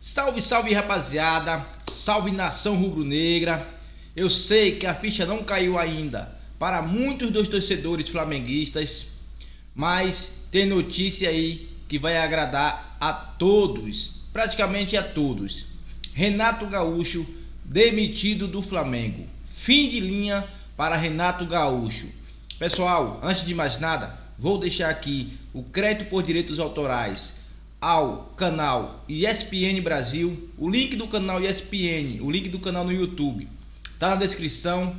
Salve, salve rapaziada, salve nação rubro-negra. Eu sei que a ficha não caiu ainda para muitos dos torcedores flamenguistas, mas tem notícia aí que vai agradar a todos, praticamente a todos. Renato Gaúcho demitido do Flamengo. Fim de linha para Renato Gaúcho. Pessoal, antes de mais nada, vou deixar aqui o crédito por direitos autorais ao canal ESPN Brasil, o link do canal ESPN, o link do canal no YouTube, tá na descrição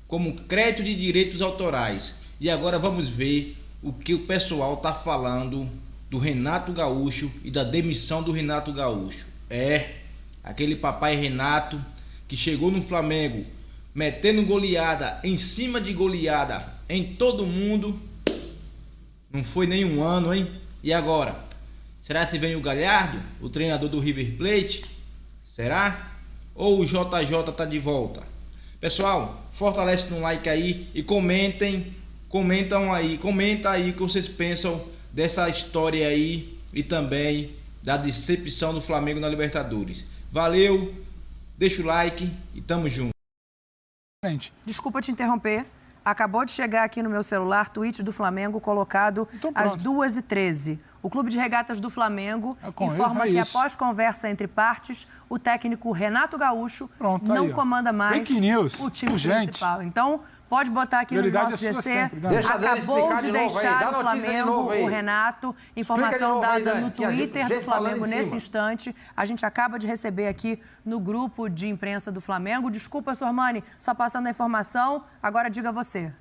como crédito de direitos autorais. E agora vamos ver o que o pessoal tá falando do Renato Gaúcho e da demissão do Renato Gaúcho. Aquele papai Renato que chegou no Flamengo metendo goleada em cima de goleada em todo mundo. Não foi nenhum ano, hein? E agora? Será que vem o Galhardo, o treinador do River Plate? Será? Ou o JJ tá de volta? Pessoal, fortalece no like aí e comenta aí o que vocês pensam dessa história aí e também da decepção do Flamengo na Libertadores. Valeu, deixa o like e tamo junto. Desculpa te interromper. Acabou de chegar aqui no meu celular tweet do Flamengo colocado às 2h13. O Clube de Regatas do Flamengo informa que após conversa entre partes, o técnico Renato Gaúcho não comanda mais o time principal. Então, pode botar aqui no nosso GC. Acabou de deixar no Flamengo o Renato. Informação dada no Twitter do Flamengo nesse instante. A gente acaba de receber aqui no grupo de imprensa do Flamengo. Desculpa, Sormani, só passando a informação. Agora diga você.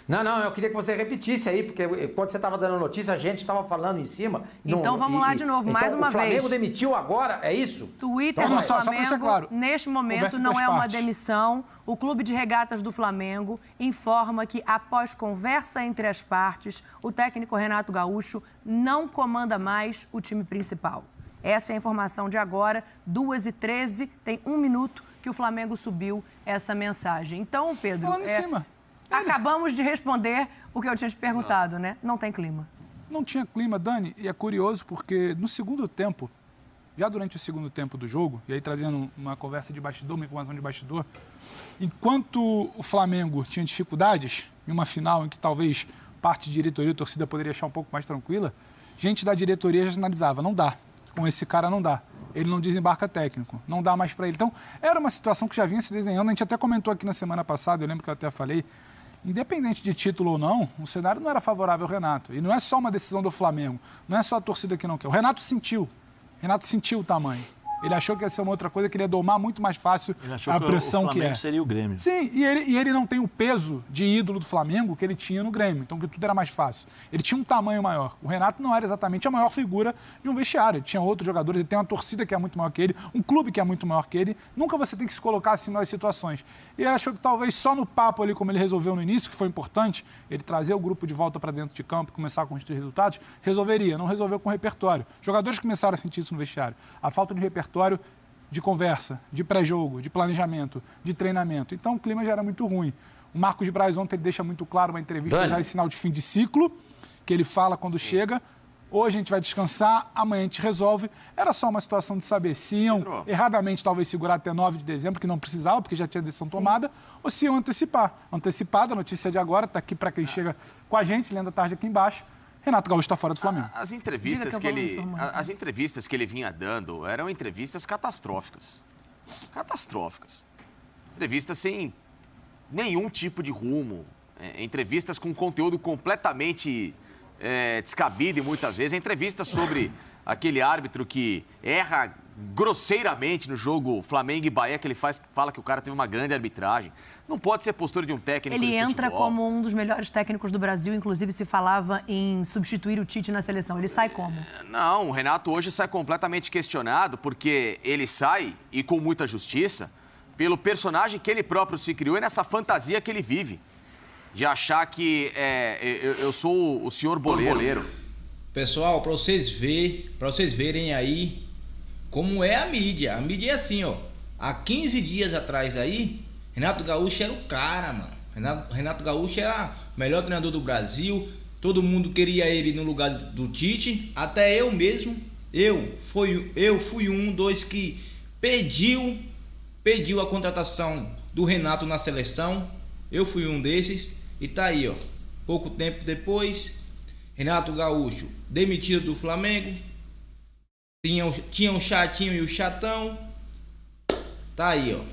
Não, eu queria que você repetisse aí, porque quando você estava dando notícia, a gente estava falando em cima. Então vamos lá de novo, mais uma vez. O Flamengo demitiu agora, é isso? Twitter do Flamengo, neste momento, não é uma demissão. O Clube de Regatas do Flamengo informa que, após conversa entre as partes, o técnico Renato Gaúcho não comanda mais o time principal. Essa é a informação de agora, 2h13, tem 1 minuto que o Flamengo subiu essa mensagem. Então, Pedro... Falando em cima. Acabamos de responder o que eu tinha te perguntado, né? Não tem clima. Não tinha clima, Dani, e é curioso porque no segundo tempo, já durante o segundo tempo do jogo, e aí trazendo uma conversa de bastidor, uma informação de bastidor, enquanto o Flamengo tinha dificuldades em uma final em que talvez parte de diretoria e torcida poderia achar um pouco mais tranquila, gente da diretoria já sinalizava, não dá, com esse cara não dá. Ele não desembarca técnico, não dá mais para ele. Então, era uma situação que já vinha se desenhando, a gente até comentou aqui na semana passada, eu lembro que eu até falei, independente de título ou não, o cenário não era favorável ao Renato. E não é só uma decisão do Flamengo, não é só a torcida que não quer. O Renato sentiu o tamanho. Ele achou que ia ser uma outra coisa, que ele ia domar muito mais fácil a pressão que é. O Flamengo seria o Grêmio. Sim, e ele não tem o peso de ídolo do Flamengo que ele tinha no Grêmio, então que tudo era mais fácil. Ele tinha um tamanho maior. O Renato não era exatamente a maior figura de um vestiário. Ele tinha outros jogadores, ele tem uma torcida que é muito maior que ele, um clube que é muito maior que ele. Nunca você tem que se colocar acima das situações. E ele achou que talvez só no papo ali, como ele resolveu no início, que foi importante, ele trazer o grupo de volta para dentro de campo e começar a construir resultados, resolveria. Não resolveu com repertório. Jogadores começaram a sentir isso no vestiário. A falta de repertório, de conversa, de pré-jogo, de planejamento, de treinamento. Então o clima já era muito ruim. O Marcos Braz ontem ele deixa muito claro uma entrevista já em sinal de fim de ciclo, que ele fala quando chega, hoje a gente vai descansar, amanhã a gente resolve. Era só uma situação de saber se iam erradamente talvez segurar até 9 de dezembro, que não precisava, porque já tinha decisão tomada, ou se iam antecipar. Antecipada, a notícia de agora, está aqui para quem chega com a gente, lendo a tarde aqui embaixo. Renato Gaúcho está fora do Flamengo. As entrevistas que ele vinha dando eram entrevistas catastróficas. Catastróficas. Entrevistas sem nenhum tipo de rumo. Entrevistas com conteúdo completamente descabido e muitas vezes. Entrevistas sobre aquele árbitro que erra grosseiramente no jogo Flamengo e Bahia, que ele fala que o cara teve uma grande arbitragem. Não pode ser postura de um técnico de futebol. Ele entra como um dos melhores técnicos do Brasil, inclusive se falava em substituir o Tite na seleção. Ele sai como? Não, o Renato hoje sai completamente questionado, porque ele sai, e com muita justiça, pelo personagem que ele próprio se criou e nessa fantasia que ele vive. De achar que eu sou o senhor boleiro. Pessoal, para vocês verem aí como é a mídia. A mídia é assim, ó. Há 15 dias atrás aí, Renato Gaúcho era o cara, mano. Renato Gaúcho era o melhor treinador do Brasil. Todo mundo queria ele no lugar do Tite. Até eu mesmo Eu fui um dos que pediu a contratação do Renato na seleção. Eu fui um desses e tá aí, ó. Pouco tempo depois, Renato Gaúcho demitido do Flamengo. Tinha um chatinho e o chatão. Tá aí, ó.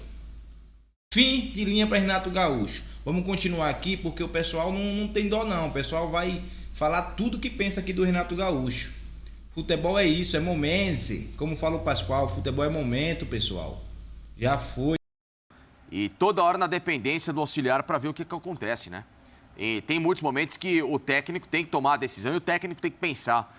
Fim de linha para Renato Gaúcho. Vamos continuar aqui porque o pessoal não tem dó não. O pessoal vai falar tudo que pensa aqui do Renato Gaúcho. Futebol é isso, é momento. Como fala o Pascoal, futebol é momento, pessoal. Já foi. E toda hora na dependência do auxiliar para ver o que acontece, né? E tem muitos momentos que o técnico tem que tomar a decisão e o técnico tem que pensar.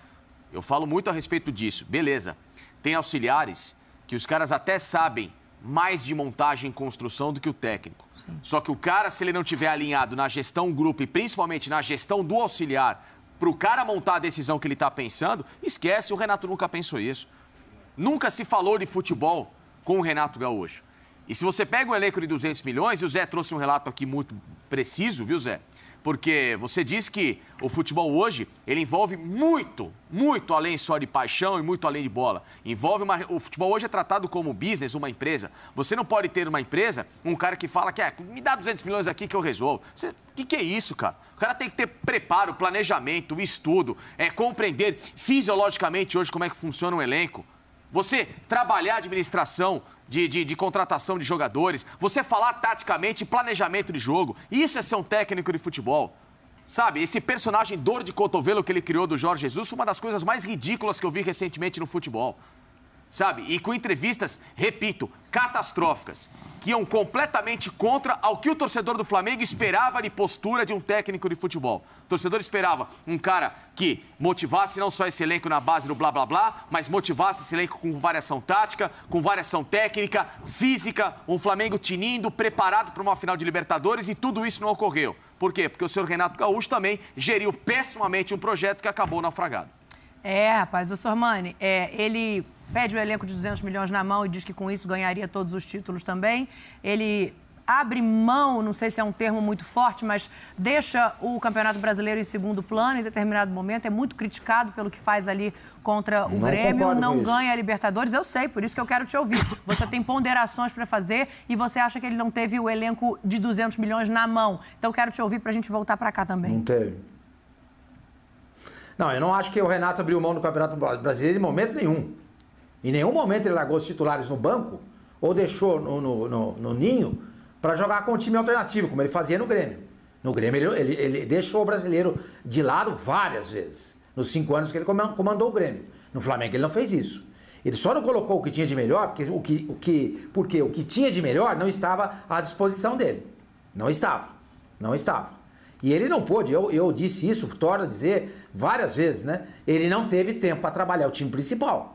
Eu falo muito a respeito disso. Beleza, tem auxiliares que os caras até sabem mais de montagem e construção do que o técnico. Sim. Só que o cara, se ele não tiver alinhado na gestão grupo e principalmente na gestão do auxiliar, para o cara montar a decisão que ele está pensando, esquece, o Renato nunca pensou isso. Nunca se falou de futebol com o Renato Gaúcho. E se você pega um elenco de 200 milhões, e o Zé trouxe um relato aqui muito preciso, viu, Zé? Porque você disse que o futebol hoje, ele envolve muito além só de paixão e muito além de bola. O futebol hoje é tratado como business, uma empresa. Você não pode ter uma empresa, um cara que fala que me dá 200 milhões aqui que eu resolvo. O que é isso, cara? O cara tem que ter preparo, planejamento, estudo, compreender fisiologicamente hoje como é que funciona um elenco. Você trabalhar a administração de contratação de jogadores, você falar taticamente, planejamento de jogo. Isso é ser um técnico de futebol. Sabe, esse personagem dor de cotovelo que ele criou do Jorge Jesus foi uma das coisas mais ridículas que eu vi recentemente no futebol. Sabe, e com entrevistas, repito, catastróficas, que iam completamente contra ao que o torcedor do Flamengo esperava de postura de um técnico de futebol. O torcedor esperava um cara que motivasse não só esse elenco na base do blá blá blá, mas motivasse esse elenco com variação tática, com variação técnica, física, um Flamengo tinindo, preparado para uma final de Libertadores, e tudo isso não ocorreu. Por quê? Porque o senhor Renato Gaúcho também geriu pessimamente um projeto que acabou naufragado. Rapaz, o Sormani, ele pede o elenco de 200 milhões na mão e diz que com isso ganharia todos os títulos também. Ele abre mão, não sei se é um termo muito forte, mas deixa o Campeonato Brasileiro em segundo plano em determinado momento. É muito criticado pelo que faz ali contra o Grêmio, não ganha a Libertadores. Eu sei, por isso que eu quero te ouvir. Você tem ponderações para fazer e você acha que ele não teve o elenco de 200 milhões na mão. Então eu quero te ouvir para a gente voltar para cá também. Não teve. Não, eu não acho que o Renato abriu mão do Campeonato Brasileiro em momento nenhum. Em nenhum momento ele largou os titulares no banco ou deixou no ninho para jogar com um time alternativo, como ele fazia no Grêmio. No Grêmio ele deixou o brasileiro de lado várias vezes, nos 5 anos que ele comandou o Grêmio. No Flamengo ele não fez isso. Ele só não colocou o que tinha de melhor, porque o que tinha de melhor não estava à disposição dele. Não estava. E ele não pôde, eu disse isso, torno a dizer várias vezes, né? Ele não teve tempo para trabalhar o time principal.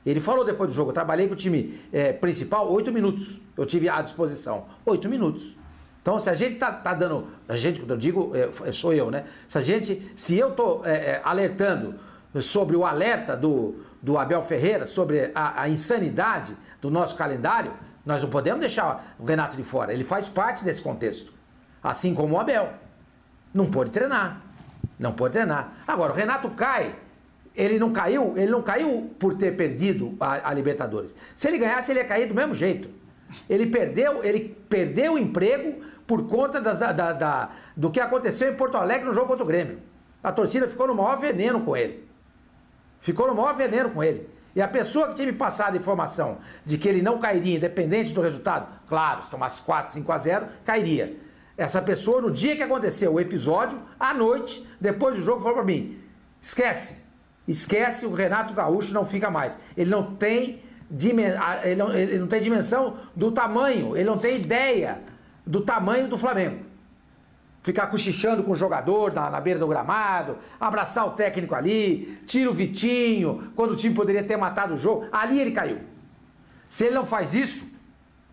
Ele falou depois do jogo, eu trabalhei com o time principal 8 minutos. Eu tive à disposição 8 minutos. Então, se a gente tá dando... A gente, quando eu digo, sou eu, né? Se eu tô alertando sobre o alerta do Abel Ferreira, sobre a insanidade do nosso calendário, nós não podemos deixar o Renato de fora. Ele faz parte desse contexto. Assim como o Abel. Não pode treinar. Agora, o Renato cai... Ele não caiu por ter perdido a Libertadores. Se ele ganhasse, ele ia cair do mesmo jeito. Ele perdeu o emprego por conta do que aconteceu em Porto Alegre no jogo contra o Grêmio. A torcida ficou no maior veneno com ele. E a pessoa que tinha me passado a informação de que ele não cairia, independente do resultado, claro, se tomasse 4, 5-0, cairia. Essa pessoa, no dia que aconteceu o episódio, à noite, depois do jogo, falou para mim, esquece, o Renato Gaúcho não fica mais. Ele não tem dimensão do tamanho, ele não tem ideia do tamanho do Flamengo. Ficar cochichando com o jogador na beira do gramado, abraçar o técnico ali, tira o Vitinho, quando o time poderia ter matado o jogo, ali ele caiu. Se ele não faz isso,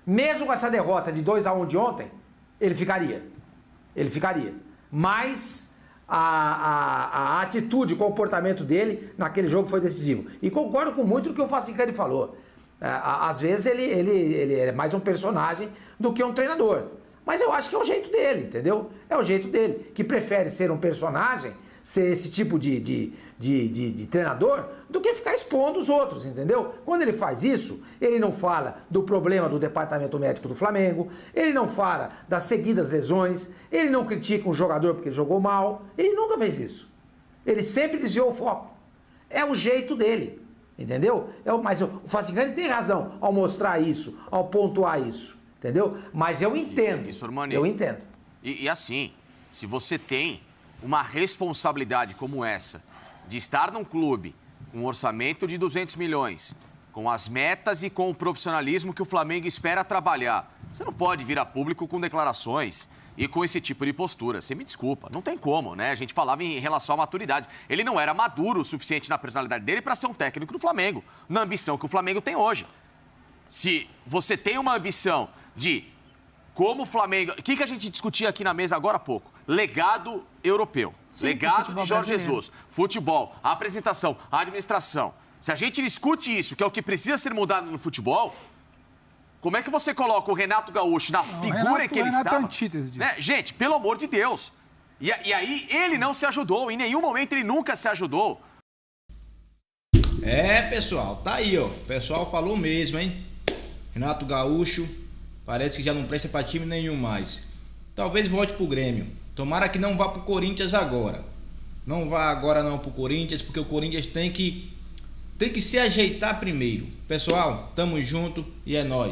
mesmo com essa derrota de 2-1 de ontem, ele ficaria. Mas... A atitude, o comportamento dele naquele jogo foi decisivo. E concordo com muito do que o Facicani falou. Às vezes ele é mais um personagem do que um treinador. Mas eu acho que é o jeito dele, entendeu? É o jeito dele, que prefere ser um personagem ser esse tipo de treinador do que ficar expondo os outros, entendeu? Quando ele faz isso, ele não fala do problema do departamento médico do Flamengo, ele não fala das seguidas lesões, ele não critica um jogador porque ele jogou mal, ele nunca fez isso. Ele sempre desviou o foco. É o jeito dele, entendeu? Mas o Fascicani tem razão ao mostrar isso, ao pontuar isso, entendeu? Mas eu entendo, eu entendo. E assim, se você tem uma responsabilidade como essa, de estar num clube com um orçamento de 200 milhões, com as metas e com o profissionalismo que o Flamengo espera trabalhar, você não pode vir a público com declarações e com esse tipo de postura. Você me desculpa, não tem como, né? A gente falava em relação à maturidade. Ele não era maduro o suficiente na personalidade dele para ser um técnico do Flamengo, na ambição que o Flamengo tem hoje. Se você tem uma ambição de como o Flamengo... O que a gente discutia aqui na mesa agora há pouco? Legado europeu. Sim, legado de Jorge Jesus. Futebol, a apresentação, a administração. Se a gente discute isso, que é o que precisa ser mudado no futebol, como é que você coloca o Renato Gaúcho na figura que ele estava? Né? Gente, pelo amor de Deus. E aí ele não se ajudou. Em nenhum momento ele nunca se ajudou. Pessoal, tá aí, ó. O pessoal falou mesmo, hein? Renato Gaúcho parece que já não presta pra time nenhum mais. Talvez volte pro Grêmio. Tomara que não vá pro Corinthians agora. Não vá agora não pro Corinthians, porque o Corinthians tem que se ajeitar primeiro. Pessoal, tamo junto e é nóis.